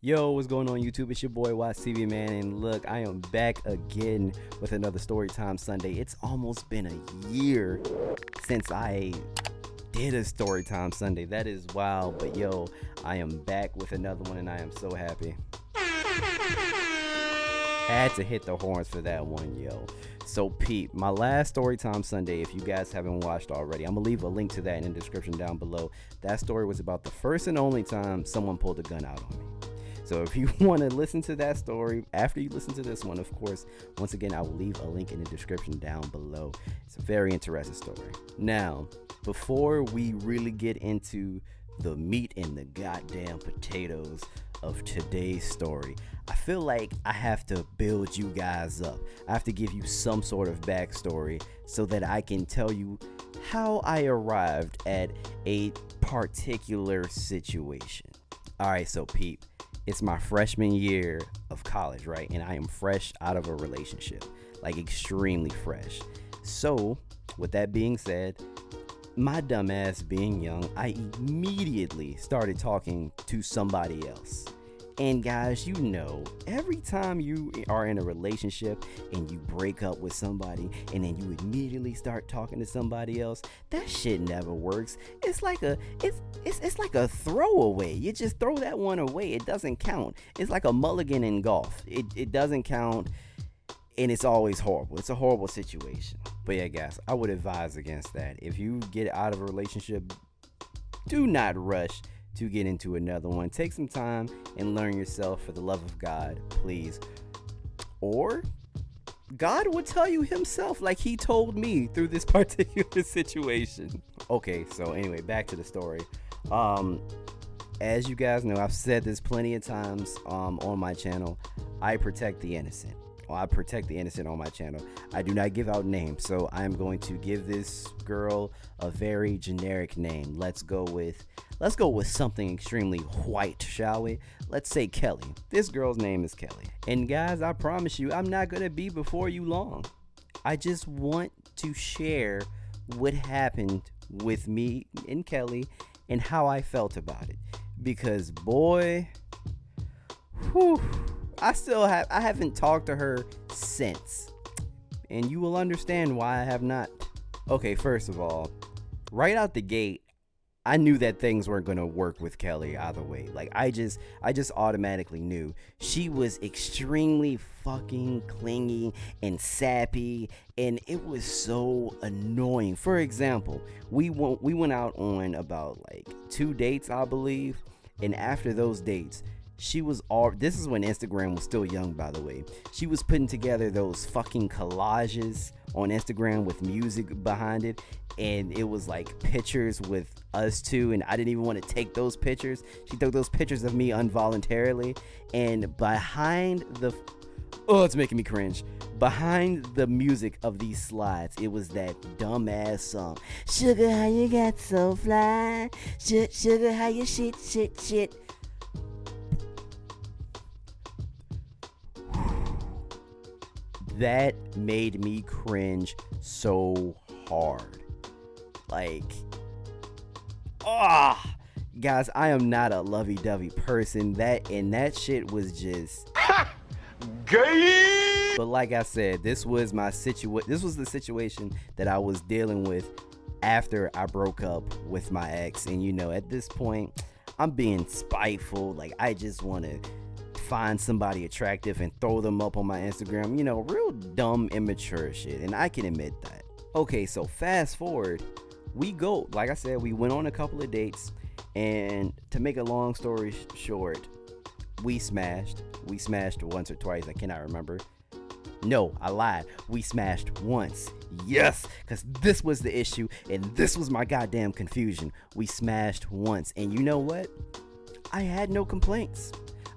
Yo, what's going on YouTube? It's your boy YCV Man, and look, I am back again with another Storytime Sunday. It's almost been a year since I did a Storytime Sunday. That is wild, but yo, I am back with another one and I am so happy. Had to hit the horns for that one, yo. So peep, my last Storytime Sunday, if you guys haven't watched already, I'm gonna leave a link to that in the description down below. That story was about the first and only time someone pulled a gun out on me. So if you want to listen to that story after you listen to this one, of course, once again, I will leave a link in the description down below. It's a very interesting story. Now, before we really get into the meat and the goddamn potatoes of today's story, I feel like I have to build you guys up. I have to give you some sort of backstory so that I can tell you how I arrived at a particular situation. All right, so peep. It's my freshman year of college, right? And I am fresh out of a relationship, like extremely fresh. So, with that being said, my dumb ass being young, I immediately started talking to somebody else. And guys, you know, every time you are in a relationship and you break up with somebody and then you immediately start talking to somebody else, that shit never works. It's like a throwaway. You just throw that one away. It doesn't count. It's like a mulligan in golf. It doesn't count, and it's always horrible. It's a horrible situation. But yeah, guys, I would advise against that. If you get out of a relationship, do not rush to get into another one. Take some time and learn yourself, for the love of God, please. Or God will tell you himself, like he told me through this particular situation. Okay, so anyway, back to the story. As you guys know, I've said this plenty of times on my channel. I protect the innocent. I protect the innocent on my channel. I do not give out names, so I'm going to give this girl a very generic name. Let's go with something extremely white, shall we? Let's say Kelly. This girl's name is Kelly. And guys, I promise you, I'm not gonna be before you long. I just want to share what happened with me and Kelly and how I felt about it. Because boy, whew, I haven't talked to her since. And you will understand why I have not. Okay, first of all, right out the gate, I knew that things weren't going to work with Kelly either way. Like, I just automatically knew. She was extremely fucking clingy and sappy, and it was so annoying. For example, we went out on about like 2 dates, I believe, and after those dates, she was all, this is when Instagram was still young, by the way. She was putting together those fucking collages on Instagram with music behind it, and it was like pictures with us two, and I didn't even want to take those pictures. She took those pictures of me involuntarily, and behind the, oh, it's making me cringe. Behind the music of these slides, it was that dumbass song. Sugar, how you got so fly? Sugar, how you shit. That made me cringe so hard. Like, guys, I am not a lovey-dovey person. That shit was just gay. But like I said, this was the situation that I was dealing with after I broke up with my ex. And you know, at this point, I'm being spiteful. Like, I just want to find somebody attractive and throw them up on my Instagram, you know, real dumb, immature shit, and I can admit that. Okay, so fast forward, like I said, we went on a couple of dates, and to make a long story short, we smashed once or twice, I cannot remember. No, I lied, we smashed once. Yes, because this was the issue, and this was my goddamn confusion. We smashed once, and you know what? I had no complaints.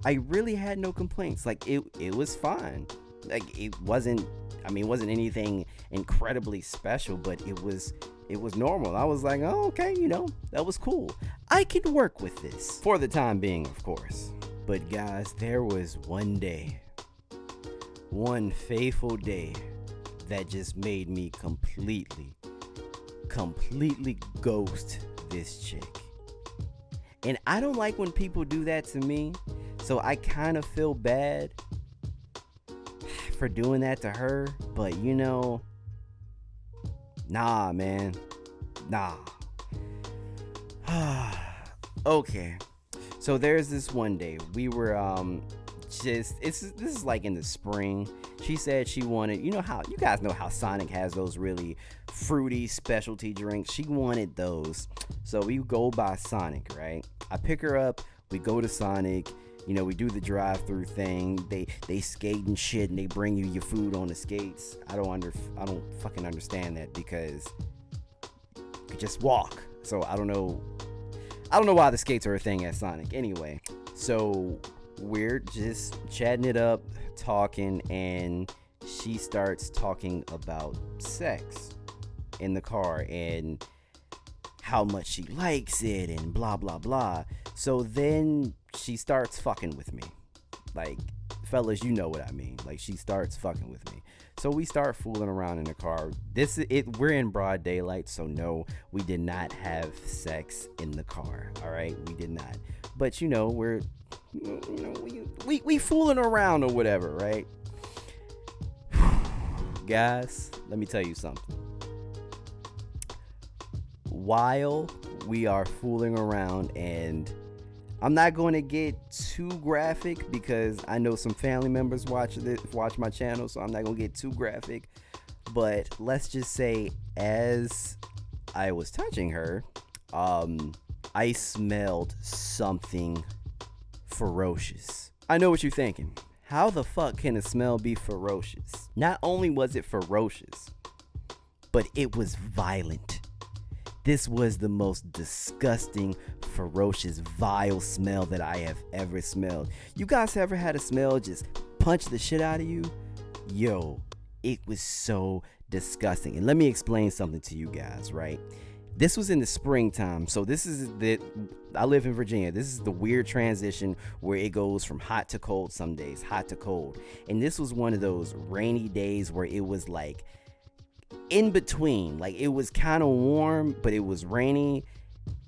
I really had no complaints. Like, it was fine. Like, it wasn't anything incredibly special, but it was normal. I was like, oh, okay, you know, that was cool. I can work with this for the time being, of course. But guys, there was one fateful day that just made me completely ghost this chick. And I don't like when people do that to me. So I kind of feel bad for doing that to her, but nah, man. Nah. Okay. So there's this one day we were this is like in the spring. She said she wanted, how you guys know how Sonic has those really fruity specialty drinks. She wanted those. So we go by Sonic, right? I pick her up, we go to Sonic, we do the drive-through thing. They skate and shit, and they bring you your food on the skates. I don't fucking understand that, because you just walk. So I don't know why the skates are a thing at Sonic. Anyway, so we're just chatting it up, talking, and she starts talking about sex in the car and how much she likes it and blah blah blah. So then she starts fucking with me. Like, fellas, you know what I mean. Like, she starts fucking with me. So we start fooling around in the car. We're in broad daylight, so no, we did not have sex in the car. All right, we did not. But we're we fooling around or whatever, right? Guys, let me tell you something. While we are fooling around, and I'm not going to get too graphic because I know some family members watch my channel, so I'm not going to get too graphic. But let's just say, as I was touching her, I smelled something ferocious. I know what you're thinking. How the fuck can a smell be ferocious? Not only was it ferocious, but it was violent. This was the most disgusting, ferocious, vile smell that I have ever smelled. You guys ever had a smell just punch the shit out of you? Yo, it was so disgusting. And let me explain something to you guys, right? This was in the springtime, so I live in Virginia. This is the weird transition where it goes from hot to cold some days, hot to cold. And this was one of those rainy days where it was like in between. Like, it was kind of warm, but it was rainy,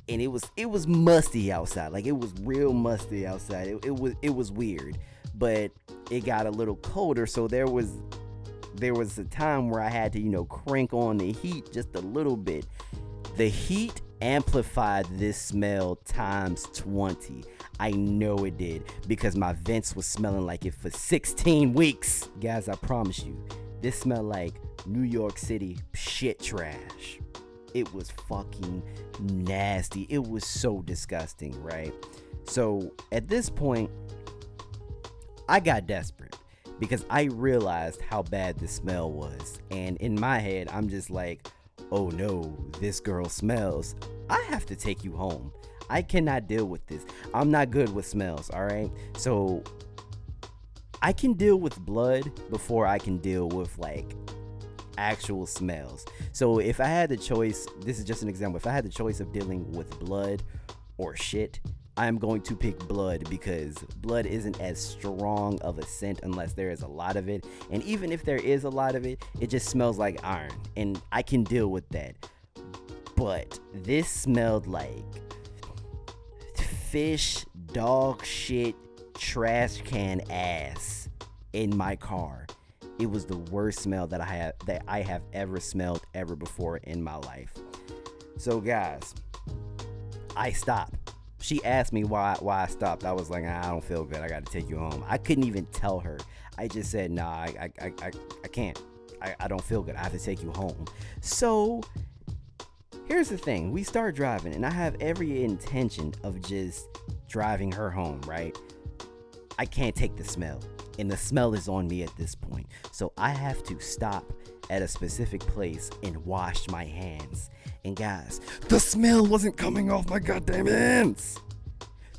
and it was musty outside. Like, it was real musty outside. It was weird, but it got a little colder, so there was a time where I had to crank on the heat just a little bit. The heat amplified this smell times 20. I know it did, because my vents was smelling like it for 16 weeks. Guys, I promise you, this smelled like New York City shit trash. It was fucking nasty. It was so disgusting, right? So at this point, I got desperate because I realized how bad the smell was. And in my head, I'm just like, oh no, this girl smells. I have to take you home. I cannot deal with this. I'm not good with smells, all right? So I can deal with blood before I can deal with like actual smells. So if I had the choice, this is just an example, if I had the choice of dealing with blood or shit, I'm going to pick blood, because blood isn't as strong of a scent unless there is a lot of it. And even if there is a lot of it, it just smells like iron, and I can deal with that. But this smelled like fish, dog shit, trash can ass in my car. It was the worst smell that I have ever smelled ever before in my life. So guys, I stopped. She asked me why I stopped. I was like, I don't feel good. I got to take you home. I couldn't even tell her. I just said, nah, I can't. I don't feel good. I have to take you home. So here's the thing. We start driving, and I have every intention of just driving her home, right? I can't take the smell, and the smell is on me at this point. So I have to stop at a specific place and wash my hands. And guys, the smell wasn't coming off my goddamn hands.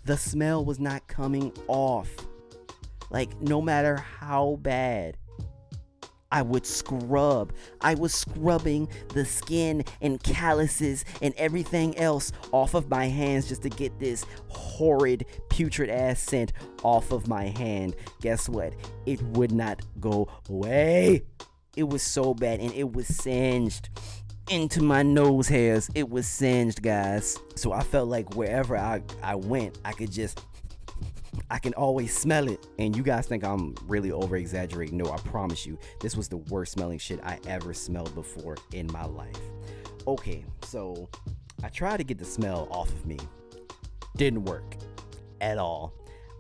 The smell was not coming off. Like, no matter how bad I would scrub, I was scrubbing the skin and calluses and everything else off of my hands just to get this horrid, putrid ass scent off of my hand. Guess what? It would not go away. It was so bad, and it was singed into my nose hairs. It was singed, guys. So I felt like wherever I went, I could just I can always smell it. And you guys think I'm really over exaggerating. No, I promise you, this was the worst smelling shit I ever smelled before in my life. Okay, so I tried to get the smell off of me. Didn't work at all.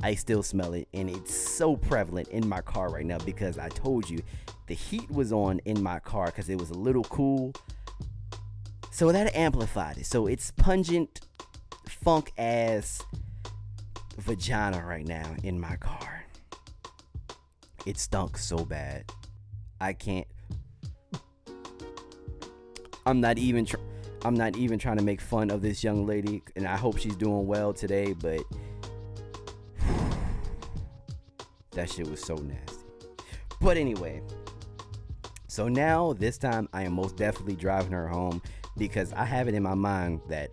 I still smell it, and it's so prevalent in my car right now because I told you the heat was on in my car because it was a little cool. So that amplified it. So it's pungent, funk ass vagina right now in my car. It stunk so bad. I can't. I'm not even trying to make fun of this young lady, and I hope she's doing well today, but that shit was so nasty. But anyway, so now this time I am most definitely driving her home because I have it in my mind that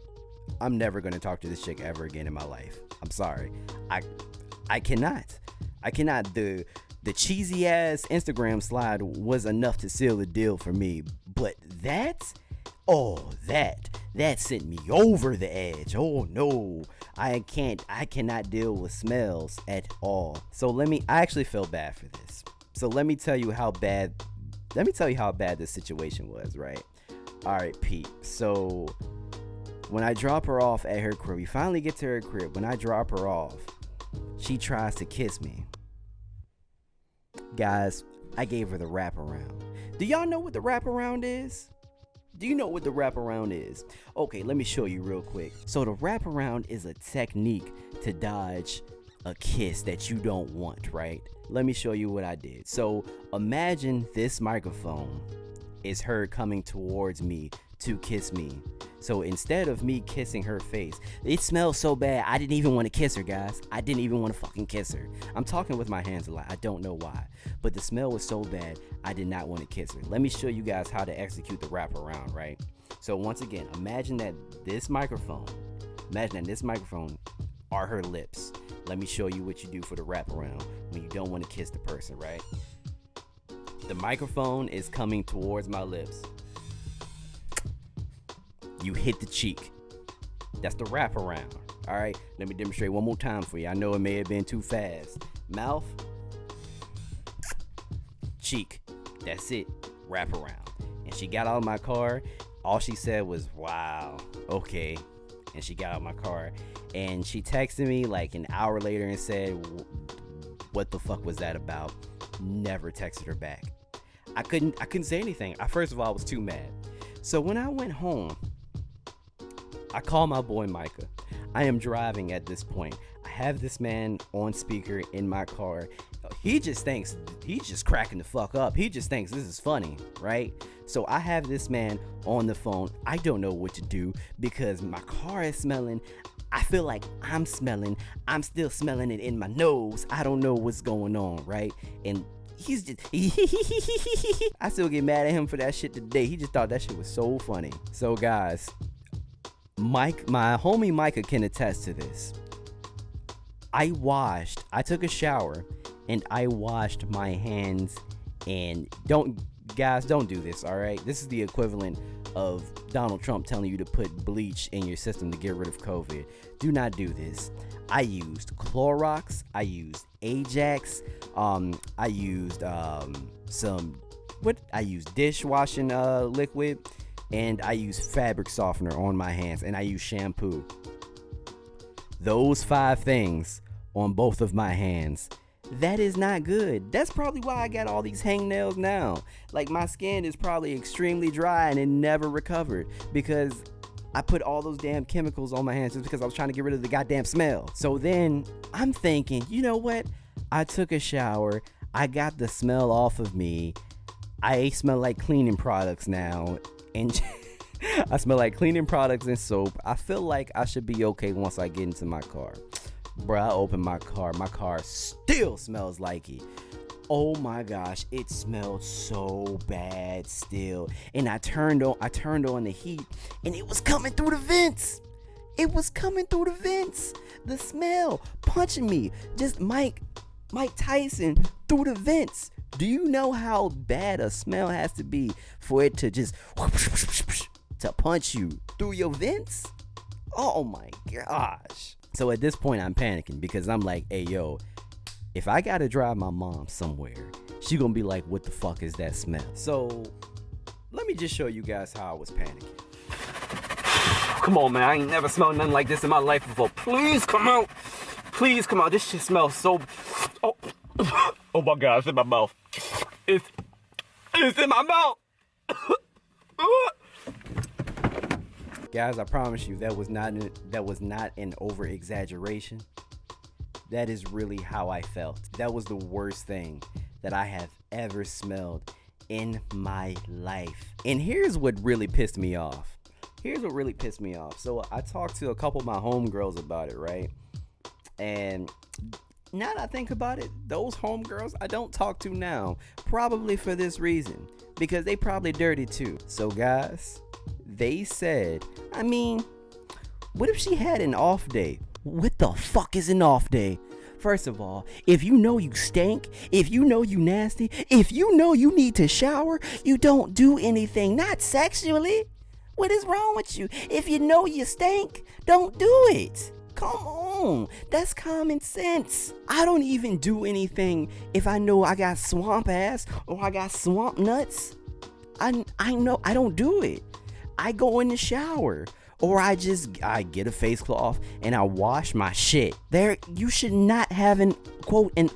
I'm never going to talk to this chick ever again in my life. I'm sorry. I cannot. The cheesy ass Instagram slide was enough to seal the deal for me, but that sent me over the edge. Oh no, I cannot deal with smells at all. So I actually feel bad for this. So let me tell you how bad this situation was, right? All right, Pete. So when I drop her off at her crib, we finally get to her crib. When I drop her off, she tries to kiss me. Guys, I gave her the wraparound. Do y'all know what the wraparound is? Do you know what the wraparound is? Okay, let me show you real quick. So the wraparound is a technique to dodge a kiss that you don't want, right? Let me show you what I did. So imagine this microphone is her coming towards me to kiss me. So instead of me kissing her face, it smells so bad, I didn't even want to kiss her, guys. I didn't even want to fucking kiss her. I'm talking with my hands a lot. I don't know why. But the smell was so bad, I did not want to kiss her. Let me show you guys how to execute the wraparound, right? So once again, imagine that this microphone are her lips. Let me show you what you do for the wraparound when you don't want to kiss the person, right? The microphone is coming towards my lips. You hit the cheek. That's the wraparound. All right, let me demonstrate one more time for you. I know it may have been too fast. Mouth, cheek. That's it. Wraparound. And she got out of my car. All she said was, "Wow, okay." And she got out of my car. And she texted me like an hour later and said, "What the fuck was that about?" Never texted her back. I couldn't say anything. First of all, I was too mad. So when I went home, I called my boy Micah. I am driving at this point. I have this man on speaker in my car. He just thinks, he's just cracking the fuck up. He just thinks this is funny, right? So I have this man on the phone. I don't know what to do because my car is smelling. I feel like I'm smelling. I'm still smelling it in my nose. I don't know what's going on, right? And he's just I still get mad at him for that shit today. He just thought that shit was so funny. So guys, my homie Micah can attest to this. I took a shower and I washed my hands, and don't do this, all right? This is the equivalent of Donald Trump telling you to put bleach in your system to get rid of COVID. Do not do this. I used Clorox, I used Ajax, I used dishwashing liquid, and I used fabric softener on my hands, and I used shampoo. Those 5 things on both of my hands. That is not good. That's probably why I got all these hangnails now. Like, my skin is probably extremely dry and it never recovered because I put all those damn chemicals on my hands just because I was trying to get rid of the goddamn smell. So then I'm thinking, you know what? I took a shower. I got the smell off of me. I smell like cleaning products now. And I smell like cleaning products and soap. I feel like I should be okay once I get into my car. Bruh, I opened my car. My car still smells like it. Oh my gosh, it smelled so bad still. And I turned on the heat, and it was coming through the vents. It was coming through the vents. The smell punching me. Just Mike Tyson through the vents. Do you know how bad a smell has to be for it to just to punch you through your vents? Oh my gosh. So at this point, I'm panicking because I'm like, hey, yo, if I gotta drive my mom somewhere, she gonna be like, what the fuck is that smell? So let me just show you guys how I was panicking. Come on, man. I ain't never smelled nothing like this in my life before. Please come out. Please come out. This shit smells so... Oh, oh my God, it's in my mouth. It's in my mouth. Guys, I promise you that was not an over exaggeration. That is really how I felt. That was the worst thing that I have ever smelled in my life. And here's what really pissed me off. So I talked to a couple of my homegirls about it, right? And now that I think about it, those homegirls I don't talk to now, probably for this reason, because they probably dirty too. So guys, they said, I mean, what if she had an off day? What the fuck is an off day? First of all, if you know you stink, if you know you nasty, if you know you need to shower, you don't do anything, not sexually. What is wrong with you? If you know you stink, don't do it. Come on, that's common sense. I don't even do anything if I know I got swamp ass or I got swamp nuts. I know I don't do it. I go in the shower or I get a face cloth and I wash my shit. You should not have an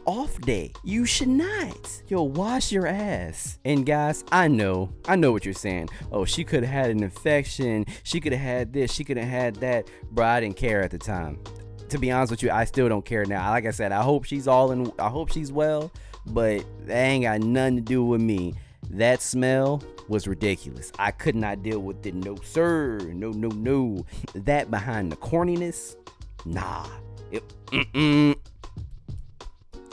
off day. You should not. Yo, wash your ass. And guys, I know what you're saying. Oh, she could have had an infection. She could have had this. She could have had that. Bro, I didn't care at the time. To be honest with you, I still don't care now. Like I said, I hope she's well, but that ain't got nothing to do with me. That smell was ridiculous. I could not deal with it. No, sir. No. That behind the corniness, nah.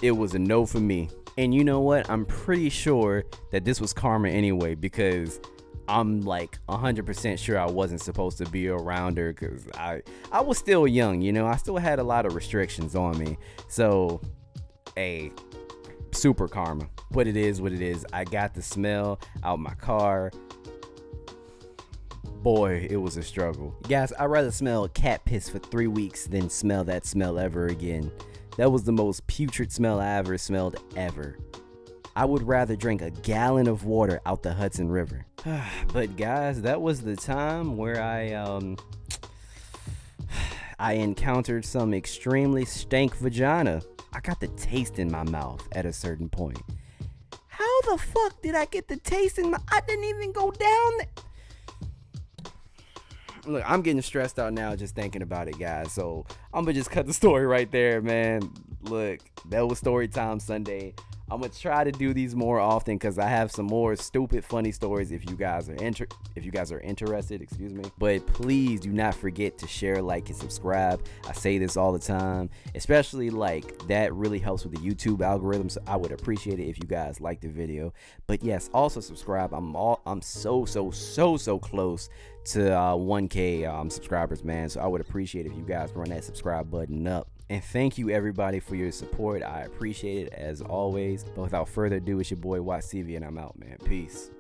It was a no for me. And you know what? I'm pretty sure that this was karma anyway, because I'm like 100% sure I wasn't supposed to be around her because I was still young, you know? I still had a lot of restrictions on me. So, hey, super karma. But it is what it is. I got the smell out my car. Boy, it was a struggle. Guys, I'd rather smell cat piss for 3 weeks than smell that smell ever again. That was the most putrid smell I ever smelled ever. I would rather drink a gallon of water out the Hudson River. But guys, that was the time where I encountered some extremely stank vagina. I got the taste in my mouth at a certain point. How the fuck did I get the taste in my... I didn't even go down there. Look, I'm getting stressed out now just thinking about it, guys. So I'm going to just cut the story right there, man. Look, that was Story Time Sunday. I'm going to try to do these more often because I have some more stupid, funny stories if you guys are interested, excuse me. But please do not forget to share, like, and subscribe. I say this all the time, especially like that really helps with the YouTube algorithm. So I would appreciate it if you guys like the video. But yes, also subscribe. I'm so close to 1K subscribers, man. So I would appreciate if you guys run that subscribe button up. And thank you everybody for your support. I appreciate it as always. But without further ado, it's your boy Watch TV and I'm out, man. Peace.